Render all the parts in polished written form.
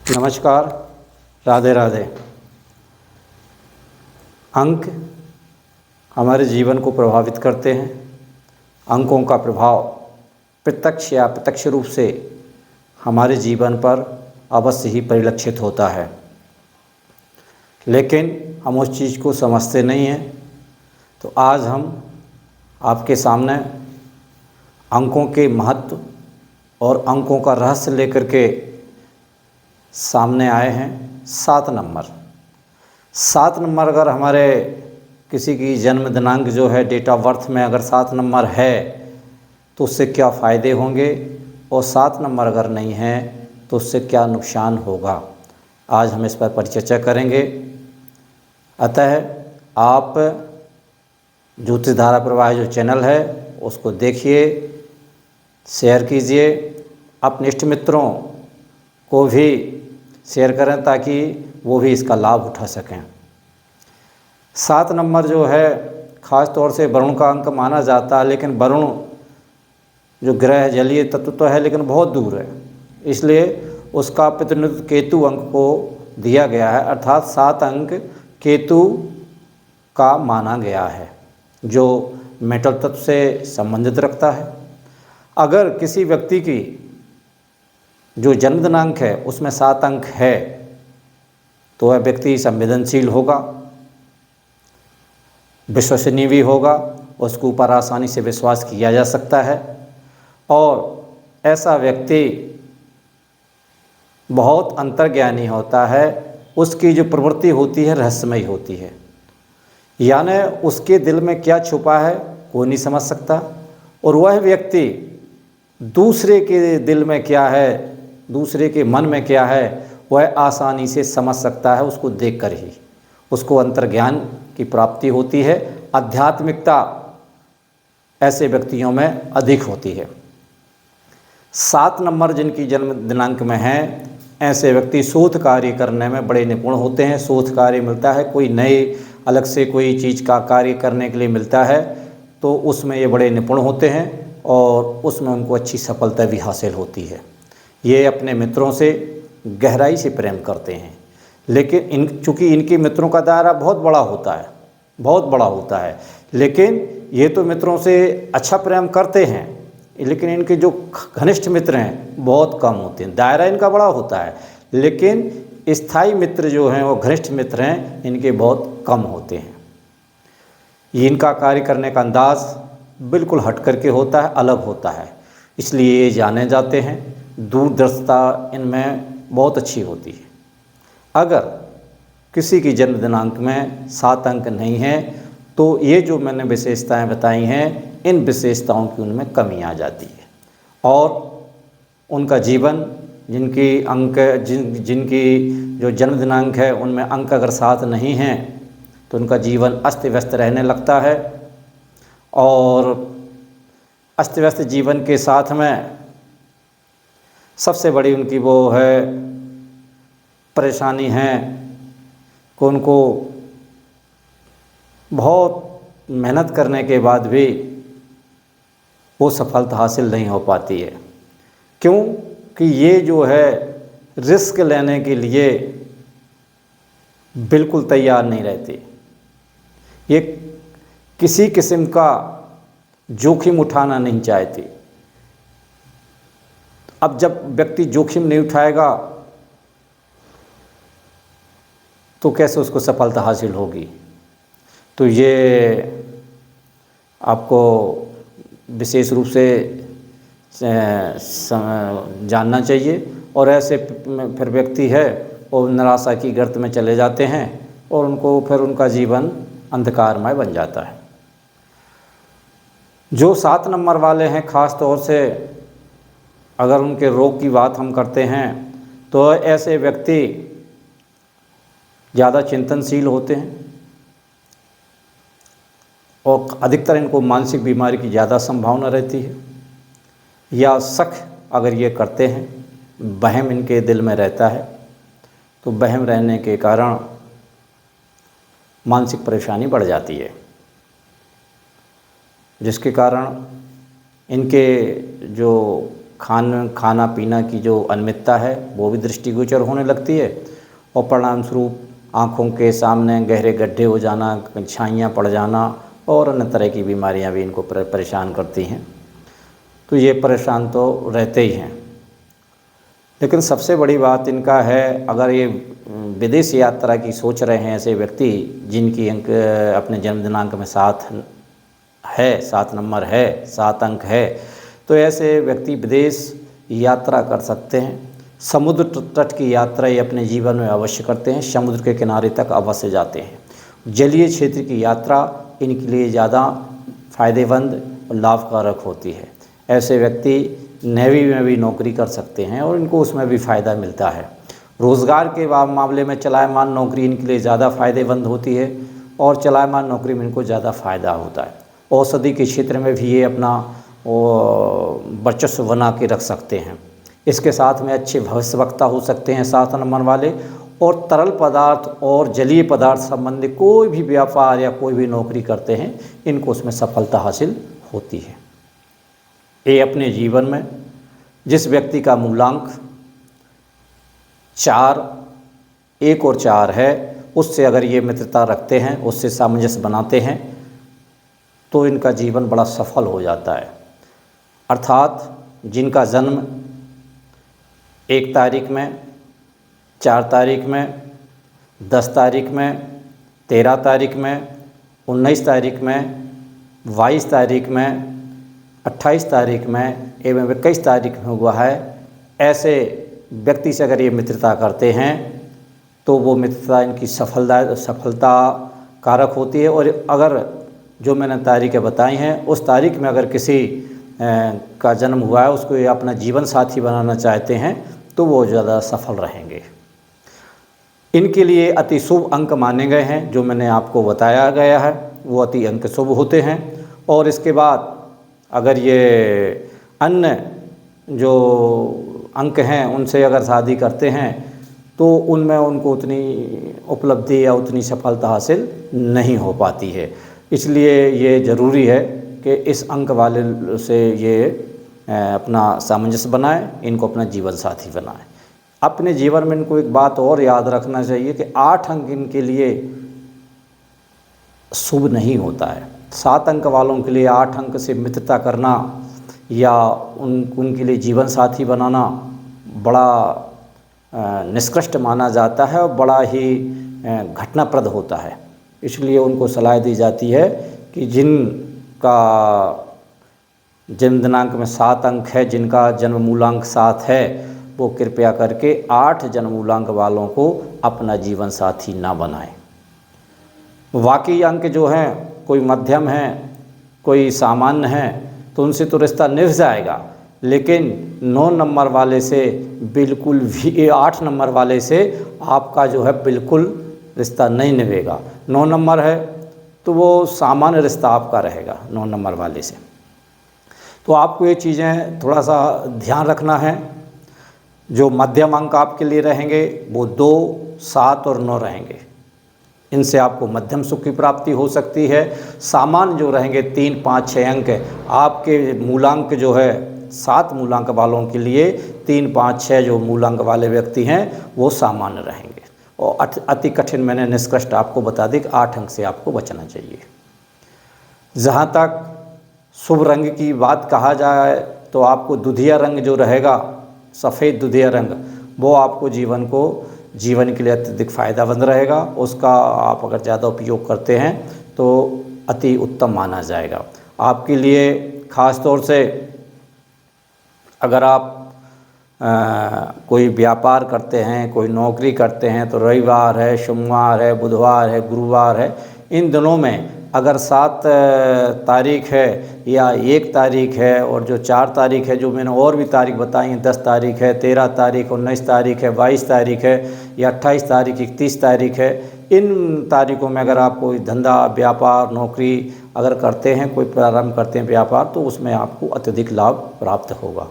नमस्कार, राधे राधे। अंक हमारे जीवन को प्रभावित करते हैं। अंकों का प्रभाव प्रत्यक्ष या अप्रत्यक्ष रूप से हमारे जीवन पर अवश्य ही परिलक्षित होता है, लेकिन हम उस चीज़ को समझते नहीं हैं। तो आज हम आपके सामने अंकों के महत्व और अंकों का रहस्य लेकर के सामने आए हैं। 7 नंबर अगर हमारे किसी की जन्म दिनांक जो है, डेट ऑफ बर्थ में अगर 7 नंबर है तो उससे क्या फ़ायदे होंगे, और 7 नंबर अगर नहीं है तो उससे क्या नुकसान होगा, आज हम इस पर परिचर्चा करेंगे। अतः आप ज्योतिष धारा प्रवाह जो चैनल है उसको देखिए, शेयर कीजिए, अपने इष्ट मित्रों को भी शेयर करें ताकि वो भी इसका लाभ उठा सकें। 7 नंबर जो है ख़ास तौर से वरुण का अंक माना जाता है, लेकिन वरुण जो ग्रह जलीय तत्व तो है लेकिन बहुत दूर है, इसलिए उसका प्रतिनिधित्व केतु अंक को दिया गया है। अर्थात 7 अंक केतु का माना गया है जो मेटल तत्व से संबंधित रखता है। अगर किसी व्यक्ति की जो जन्म दिनांक है उसमें 7 अंक है तो वह व्यक्ति संवेदनशील होगा, विश्वसनीय भी होगा, उसके ऊपर आसानी से विश्वास किया जा सकता है, और ऐसा व्यक्ति बहुत अंतर्ज्ञानी होता है। उसकी जो प्रवृत्ति होती है रहस्यमयी होती है, यानी उसके दिल में क्या छुपा है कोई नहीं समझ सकता, और वह व्यक्ति दूसरे के दिल में क्या है, दूसरे के मन में क्या है, वह आसानी से समझ सकता है। उसको देखकर ही उसको अंतर्ज्ञान की प्राप्ति होती है। आध्यात्मिकता ऐसे व्यक्तियों में अधिक होती है। 7 नंबर जिनकी जन्म दिनांक में है, ऐसे व्यक्ति शोध कार्य करने में बड़े निपुण होते हैं। शोध कार्य मिलता है, कोई नए अलग से कोई चीज़ का कार्य करने के लिए मिलता है तो उसमें ये बड़े निपुण होते हैं और उसमें उनको अच्छी सफलता भी हासिल होती है। ये अपने मित्रों से गहराई से प्रेम करते हैं, लेकिन चूँकि इनके मित्रों का दायरा बहुत बड़ा होता है, लेकिन ये तो मित्रों से अच्छा प्रेम करते हैं, लेकिन इनके जो घनिष्ठ मित्र हैं बहुत कम होते हैं। दायरा इनका बड़ा होता है, लेकिन स्थायी मित्र जो हैं वो घनिष्ठ मित्र हैं, इनके बहुत कम होते हैं। इनका कार्य करने का अंदाज बिल्कुल हट करके होता है, अलग होता है, इसलिए ये जाने जाते हैं। दूरदर्शिता इनमें बहुत अच्छी होती है। अगर किसी की जन्म दिनांक में 7 अंक नहीं है तो ये जो मैंने विशेषताएं बताई हैं, इन विशेषताओं की उनमें कमी आ जाती है और उनका जीवन जिनकी जो जन्म दिनांक है उनमें अंक अगर 7 नहीं हैं तो उनका जीवन अस्त व्यस्त रहने लगता है, और अस्त व्यस्त जीवन के साथ में सबसे बड़ी उनकी वो है परेशानी है कि उनको बहुत मेहनत करने के बाद भी वो सफलता हासिल नहीं हो पाती है। क्यों कि ये जो है रिस्क लेने के लिए बिल्कुल तैयार नहीं रहती। ये किसी किस्म का जोखिम उठाना नहीं चाहती। अब जब व्यक्ति जोखिम नहीं उठाएगा तो कैसे उसको सफलता हासिल होगी। तो ये आपको विशेष रूप से जानना चाहिए। और ऐसे फिर व्यक्ति है वो निराशा की गर्त में चले जाते हैं और उनको फिर उनका जीवन अंधकारमय बन जाता है। जो 7 नंबर वाले हैं, ख़ास तौर से अगर उनके रोग की बात हम करते हैं तो ऐसे व्यक्ति ज़्यादा चिंतनशील होते हैं और अधिकतर इनको मानसिक बीमारी की ज़्यादा संभावना रहती है, या शक अगर ये करते हैं, वहम इनके दिल में रहता है, तो वहम रहने के कारण मानसिक परेशानी बढ़ जाती है, जिसके कारण इनके जो खाना पीना की जो अनियमितता है वो भी दृष्टिगोचर होने लगती है, और परिणाम स्वरूप आँखों के सामने गहरे गड्ढे हो जाना, छाइयाँ पड़ जाना और अन्य तरह की बीमारियां भी इनको परेशान करती हैं। तो ये परेशान तो रहते ही हैं। लेकिन सबसे बड़ी बात इनका है, अगर ये विदेश यात्रा की सोच रहे हैं ऐसे व्यक्ति जिनकी अंक अपने जन्म दिनांक में 7 है, 7 नंबर है, 7 अंक है, तो ऐसे व्यक्ति विदेश यात्रा कर सकते हैं। समुद्र तट की यात्रा ये अपने जीवन में अवश्य करते हैं, समुद्र के किनारे तक अवश्य जाते हैं। जलीय क्षेत्र की यात्रा इनके लिए ज़्यादा फायदेमंद और लाभकारक होती है। ऐसे व्यक्ति नेवी में भी नौकरी कर सकते हैं और इनको उसमें भी फ़ायदा मिलता है। रोज़गार के मामले में चलायमान नौकरी इनके लिए ज़्यादा फ़ायदेमंद होती है और चलायमान नौकरी में इनको ज़्यादा फ़ायदा होता है। औषधि के क्षेत्र में भी ये अपना वर्चस्व बना के रख सकते हैं। इसके साथ में अच्छे भविष्यवक्ता हो सकते हैं 7 नंबर वाले, और तरल पदार्थ और जलीय पदार्थ संबंधी कोई भी व्यापार या कोई भी नौकरी करते हैं, इनको उसमें सफलता हासिल होती है। ये अपने जीवन में जिस व्यक्ति का मूलांक 4, 1 और 4 है, उससे अगर ये मित्रता रखते हैं, उससे सामंजस्य बनाते हैं, तो इनका जीवन बड़ा सफल हो जाता है। अर्थात जिनका जन्म 1 तारीख में, 4 तारीख में, 10 तारीख में, 13 तारीख में, 19 तारीख में, 22 तारीख में, 28 तारीख में एवं 21 तारीख में हुआ है, ऐसे व्यक्ति से अगर ये मित्रता करते हैं तो वो मित्रता इनकी सफलता कारक होती है। और अगर जो मैंने तारीखें बताई हैं उस तारीख में अगर किसी का जन्म हुआ है, उसको ये अपना जीवन साथी बनाना चाहते हैं, तो वो ज़्यादा सफल रहेंगे। इनके लिए अति शुभ अंक माने गए हैं, जो मैंने आपको बताया गया है वो अति अंक शुभ होते हैं। और इसके बाद अगर ये अन्य जो अंक हैं उनसे अगर शादी करते हैं तो उनमें उनको उतनी उपलब्धि या उतनी सफलता हासिल नहीं हो पाती है। इसलिए ये ज़रूरी है कि इस अंक वाले से ये अपना सामंजस्य बनाएं, इनको अपना जीवन साथी बनाएं। अपने जीवन में इनको एक बात और याद रखना चाहिए कि 8 अंक इनके लिए शुभ नहीं होता है। 7 अंक वालों के लिए 8 अंक से मित्रता करना या उनके लिए जीवन साथी बनाना बड़ा निष्कृष्ट माना जाता है और बड़ा ही घटनाप्रद होता है। इसलिए उनको सलाह दी जाती है कि जिनका जन्म दिनांक में 7 अंक है, जिनका जन्म मूलांक 7 है, वो कृपया करके 8 जन्म मूलांक वालों को अपना जीवन साथी ना बनाएं। बाकी अंक जो हैं कोई मध्यम है, कोई सामान्य है, तो उनसे तो रिश्ता निभ जाएगा, लेकिन 9 नंबर वाले से बिल्कुल भी 8 नंबर वाले से आपका जो है बिल्कुल रिश्ता नहीं निभेगा। 9 नंबर है तो वो सामान्य रिश्ता आपका रहेगा 9 नंबर वाले से। तो आपको ये चीज़ें थोड़ा सा ध्यान रखना है। जो मध्यम अंक आपके लिए रहेंगे वो 2, 7 और 9 रहेंगे। इनसे आपको मध्यम सुख की प्राप्ति हो सकती है। सामान्य जो रहेंगे 3, 5, 6 अंक आपके मूलांक जो है 7 मूलांक वालों के लिए 3, 5, 6 जो मूलांक वाले व्यक्ति हैं वो सामान्य रहेंगे। और अति कठिन मैंने निष्कृष्ट आपको बता दी कि 8 अंक से आपको बचना चाहिए। जहाँ तक शुभ रंग की बात कहा जाए तो आपको दुधिया रंग जो रहेगा, सफ़ेद दुधिया रंग, वो आपको जीवन के लिए अत्यधिक फ़ायदेमंद रहेगा। उसका आप अगर ज़्यादा उपयोग करते हैं तो अति उत्तम माना जाएगा आपके लिए। ख़ास तौर से अगर आप कोई व्यापार करते हैं, कोई नौकरी करते हैं, तो रविवार है, सोमवार है, बुधवार है, गुरुवार है, इन दिनों में अगर 7 तारीख है या 1 तारीख है और जो 4 तारीख है, जो मैंने और भी तारीख बताई हैं, 10 तारीख है, 13 तारीख, 19 तारीख है, 22 तारीख है या 28 तारीख, 31 तारीख है, इन तारीखों में अगर आप कोई धंधा, व्यापार, नौकरी अगर करते हैं, कोई प्रारंभ करते हैं व्यापार, तो उसमें आपको अत्यधिक लाभ प्राप्त होगा।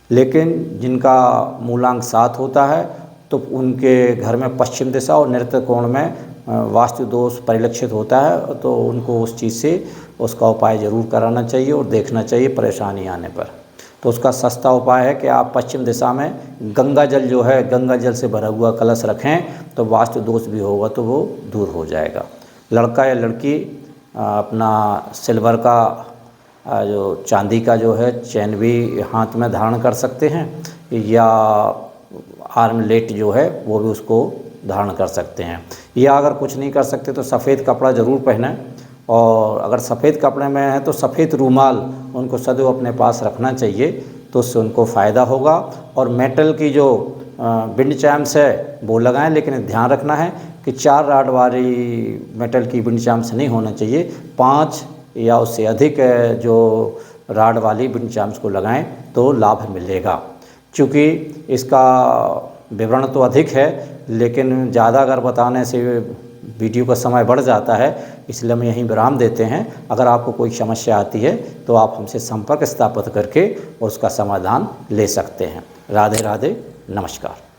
लेकिन जिनका मूलांक 7 होता है तो उनके घर में पश्चिम दिशा और नृत्य कोण में वास्तु दोष परिलक्षित होता है, तो उनको उस चीज़ से उसका उपाय ज़रूर कराना चाहिए और देखना चाहिए परेशानी आने पर। तो उसका सस्ता उपाय है कि आप पश्चिम दिशा में गंगा जल जो है, गंगा जल से भरा हुआ कलश रखें तो वास्तु दोष भी होगा तो वो दूर हो जाएगा। लड़का या लड़की अपना सिल्वर का जो चांदी का जो है चैन भी हाथ में धारण कर सकते हैं, या आर्मलेट जो है वो भी उसको धारण कर सकते हैं। या अगर कुछ नहीं कर सकते तो सफ़ेद कपड़ा ज़रूर पहनें, और अगर सफ़ेद कपड़े में है तो सफ़ेद रूमाल उनको सदैव अपने पास रखना चाहिए, तो उससे उनको फ़ायदा होगा। और मेटल की जो विंड चाइम्स है वो लगाएं, लेकिन ध्यान रखना है कि 4 राड वाली मेटल की विंड चाइम्स नहीं होना चाहिए, 5 या उससे अधिक जो राड वाली विंड चाइम्स को लगाएं तो लाभ मिलेगा। चूँकि इसका विवरण तो अधिक है, लेकिन ज़्यादा अगर बताने से वीडियो का समय बढ़ जाता है, इसलिए हम यहीं विराम देते हैं। अगर आपको कोई समस्या आती है तो आप हमसे संपर्क स्थापित करके उसका समाधान ले सकते हैं। राधे राधे, नमस्कार।